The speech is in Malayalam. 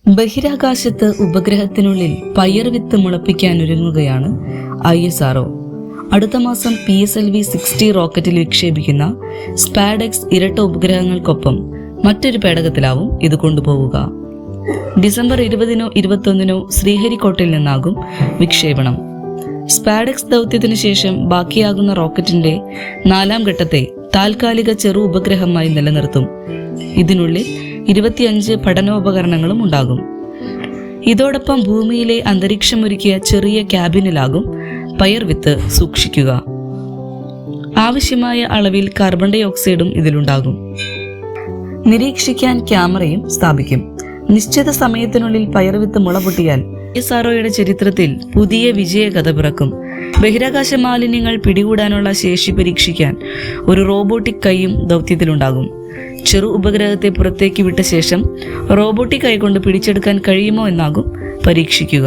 ബഹിരാകാശത്ത് ഉപഗ്രഹത്തിനുള്ളിൽ പയർവിത്ത് മുളപ്പിക്കാനൊരുങ്ങുകയാണ് ISRO. അടുത്ത മാസം PSLV-60 റോക്കറ്റിൽ വിക്ഷേപിക്കുന്ന സ്പാഡെക്സ് ഇരട്ട ഉപഗ്രഹങ്ങൾക്കൊപ്പം മറ്റൊരു പേടകത്തിലാവും ഇത് കൊണ്ടുപോവുക. ഡിസംബർ 20-നോ 21-നോ ശ്രീഹരിക്കോട്ടയിൽ നിന്നാകും വിക്ഷേപണം. സ്പാഡെക്സ് ദൗത്യത്തിനു ശേഷം ബാക്കിയാകുന്ന റോക്കറ്റിന്റെ 4ാം ഘട്ടത്തെ താൽക്കാലിക ചെറു ഉപഗ്രഹമായി നിലനിർത്തും. ഇതിനുള്ളിൽ 25 പഠനോപകരണങ്ങളും ഉണ്ടാകും. ഇതോടൊപ്പം ഭൂമിയിലെ അന്തരീക്ഷമൊരുക്കിയ ചെറിയ ക്യാബിനിലാകും പയർവിത്ത് സൂക്ഷിക്കുക. ആവശ്യമായ അളവിൽ കാർബൺ ഡൈ ഓക്സൈഡും ഇതിലുണ്ടാകും. നിരീക്ഷിക്കാൻ ക്യാമറയും സ്ഥാപിക്കും. നിശ്ചിത സമയത്തിനുള്ളിൽ പയർവിത്ത് മുളപൊട്ടിയാൽ ISROയുടെ ചരിത്രത്തിൽ പുതിയ വിജയകഥ പിറക്കും. ബഹിരാകാശ മാലിന്യങ്ങൾ പിടികൂടാനുള്ള ശേഷി പരീക്ഷിക്കാൻ ഒരു റോബോട്ടിക് കൈയും ദൗത്യത്തിലുണ്ടാകും. ചെറു ഉപഗ്രഹത്തെ പുറത്തേക്ക് വിട്ട ശേഷം റോബോട്ടിക് കൈ കൊണ്ട് പിടിച്ചെടുക്കാൻ കഴിയുമോ എന്നാകും പരീക്ഷിക്കുക.